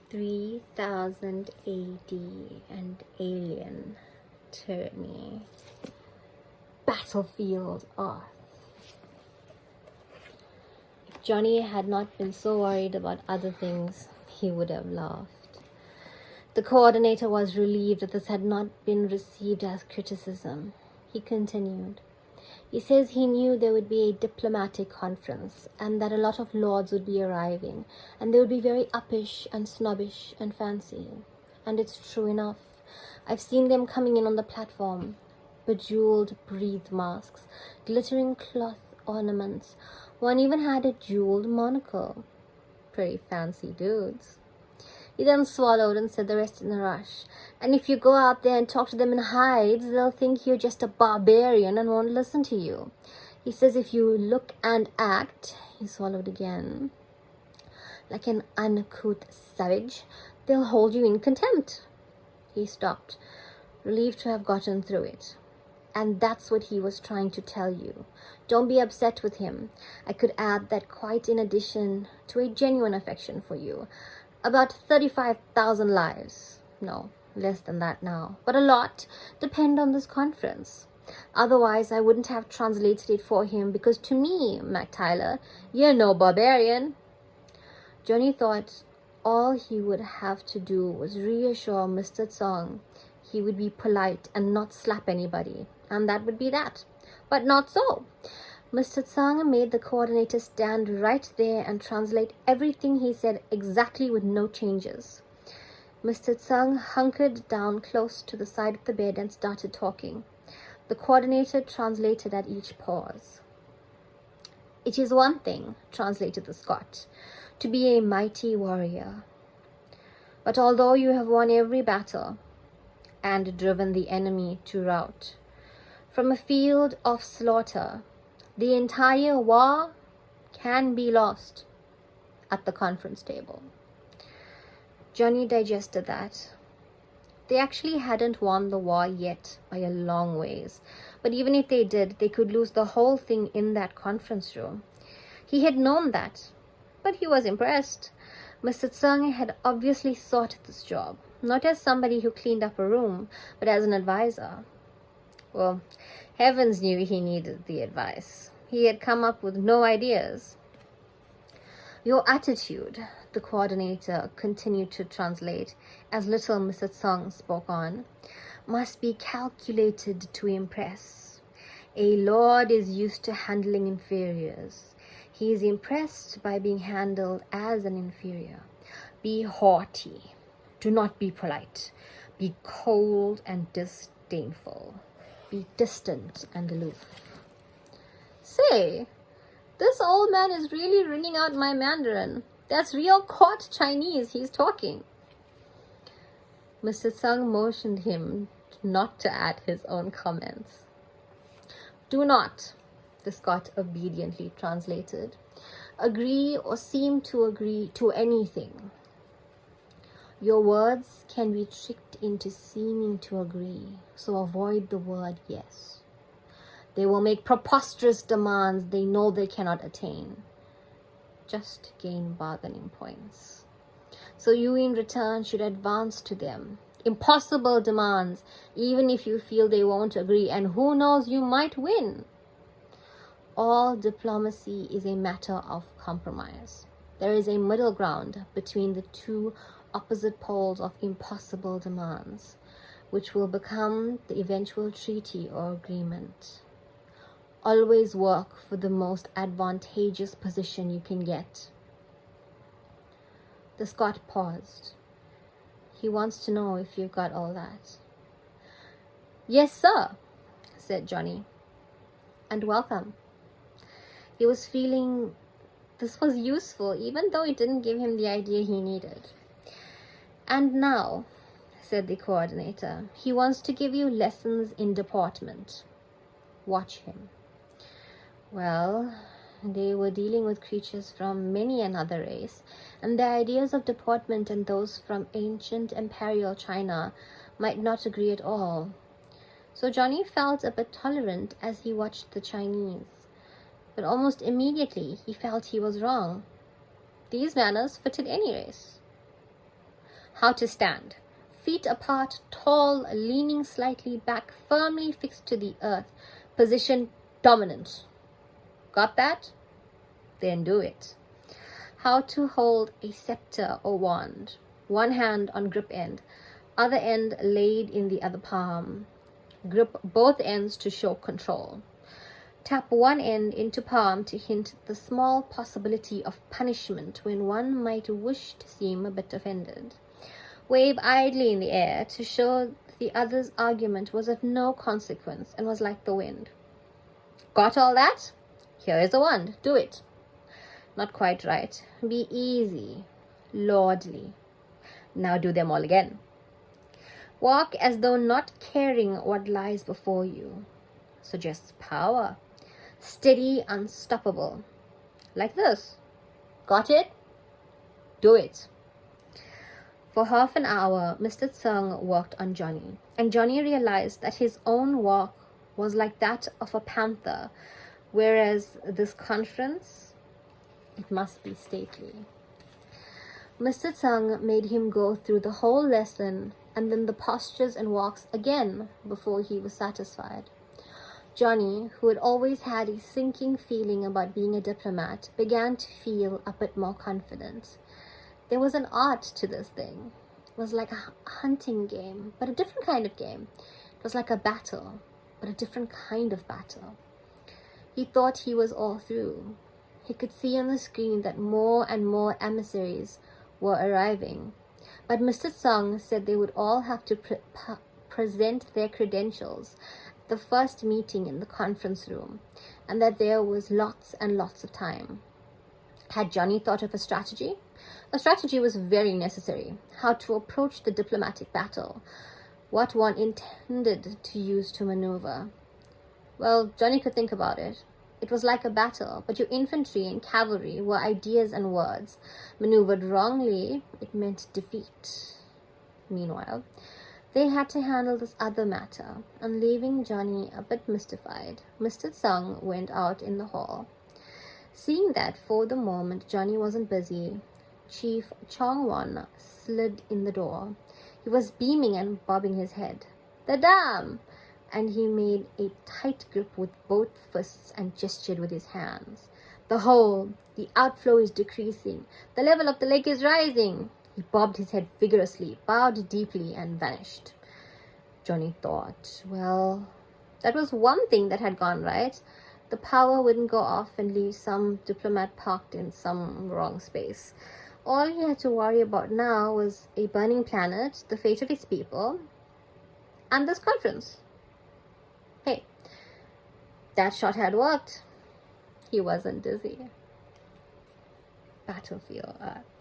3000 AD and alien tyranny. Battlefield Earth. If Johnny had not been so worried about other things, he would have laughed. The coordinator was relieved that this had not been received as criticism. He continued. He says he knew there would be a diplomatic conference and that a lot of lords would be arriving and they would be very uppish and snobbish and fancy. And it's true enough. I've seen them coming in on the platform. Bejeweled breathe masks, glittering cloth ornaments. One even had a jeweled monocle. Pretty fancy dudes. He then swallowed and said the rest in a rush. And if you go out there and talk to them in hides, they'll think you're just a barbarian and won't listen to you. He says if you look and act, he swallowed again, like an uncouth savage, they'll hold you in contempt. He stopped, relieved to have gotten through it. And that's what he was trying to tell you. Don't be upset with him. I could add that quite in addition to a genuine affection for you, about 35,000 lives, no, less than that now, but a lot, depend on this conference. Otherwise, I wouldn't have translated it for him because to me, Mac Tyler, you're no barbarian. Johnny thought all he would have to do was reassure Mr. Tsong he would be polite and not slap anybody, and that would be that. But not so. Mr. Tsang made the coordinator stand right there and translate everything he said exactly with no changes. Mr. Tsang hunkered down close to the side of the bed and started talking. The coordinator translated at each pause. It is one thing, translated the Scot, to be a mighty warrior. But although you have won every battle and driven the enemy to rout, from a field of slaughter, the entire war can be lost at the conference table. Johnny digested that. They actually hadn't won the war yet by a long ways. But even if they did, they could lose the whole thing in that conference room. He had known that, but he was impressed. Mr. Tsang had obviously sought this job, not as somebody who cleaned up a room, but as an advisor. Well, heavens knew he needed the advice. He had come up with no ideas. Your attitude, the coordinator continued to translate, as little Mr. Tsang spoke on, must be calculated to impress. A lord is used to handling inferiors. He is impressed by being handled as an inferior. Be haughty. Do not be polite. Be cold and disdainful. Be distant and aloof. Say, this old man is really wringing out my Mandarin. That's real court Chinese he's talking. Mr. Tsang motioned him not to add his own comments. Do not, the Scot obediently translated, agree or seem to agree to anything. Your words can be tricked into seeming to agree, so avoid the word yes. They will make preposterous demands they know they cannot attain, just to gain bargaining points. So you in return should advance to them impossible demands, even if you feel they won't agree, and who knows, you might win. All diplomacy is a matter of compromise. There is a middle ground between the two opposite poles of impossible demands, which will become the eventual treaty or agreement. Always work for the most advantageous position you can get. The Scot paused. He wants to know if you've got all that. Yes, sir, said Johnny. And welcome. He was feeling this was useful, even though it didn't give him the idea he needed. And now, said the coordinator, he wants to give you lessons in deportment. Watch him. Well, they were dealing with creatures from many another race, and their ideas of deportment and those from ancient imperial China might not agree at all. So Johnny felt a bit tolerant as he watched the Chinese, but almost immediately he felt he was wrong. These manners fitted any race. How to stand. Feet apart, tall, leaning slightly back, firmly fixed to the earth. Position dominant. Got that? Then do it. How to hold a scepter or wand. One hand on grip end, other end laid in the other palm. Grip both ends to show control. Tap one end into palm to hint the small possibility of punishment when one might wish to seem a bit offended. Wave idly in the air to show the other's argument was of no consequence and was like the wind. Got all that? Here is a wand. Do it. Not quite right. Be easy. Lordly. Now do them all again. Walk as though not caring what lies before you. Suggests power. Steady, unstoppable. Like this. Got it? Do it. For half an hour, Mr. Tseng worked on Johnny, and Johnny realized that his own walk was like that of a panther, whereas this conference, it must be stately. Mr. Tseng made him go through the whole lesson and then the postures and walks again before he was satisfied. Johnny, who had always had a sinking feeling about being a diplomat, began to feel a bit more confident. There was an art to this thing. It was like a hunting game, but a different kind of game. It was like a battle, but a different kind of battle. He thought he was all through. He could see on the screen that more and more emissaries were arriving. But Mr. Tseng said they would all have to present their credentials at the first meeting in the conference room, and that there was lots and lots of time. Had Johnny thought of a strategy? A strategy was very necessary. How to approach the diplomatic battle. What one intended to use to maneuver. Well, Johnny could think about it. It was like a battle, but your infantry and cavalry were ideas and words. Maneuvered wrongly, it meant defeat. Meanwhile, they had to handle this other matter, and leaving Johnny a bit mystified, Mr. Tseng went out in the hall. Seeing that for the moment Johnny wasn't busy, Chief Chong-won slid in the door. He was beaming and bobbing his head. "The dam!" And he made a tight grip with both fists and gestured with his hands. The outflow is decreasing. The level of the lake is rising." He bobbed his head vigorously, bowed deeply, and vanished. Johnny thought, well, that was one thing that had gone right. The power wouldn't go off and leave some diplomat parked in some wrong space. All he had to worry about now was a burning planet, the fate of his people, and this conference. Hey, that shot had worked. He wasn't dizzy. Battlefield Earth.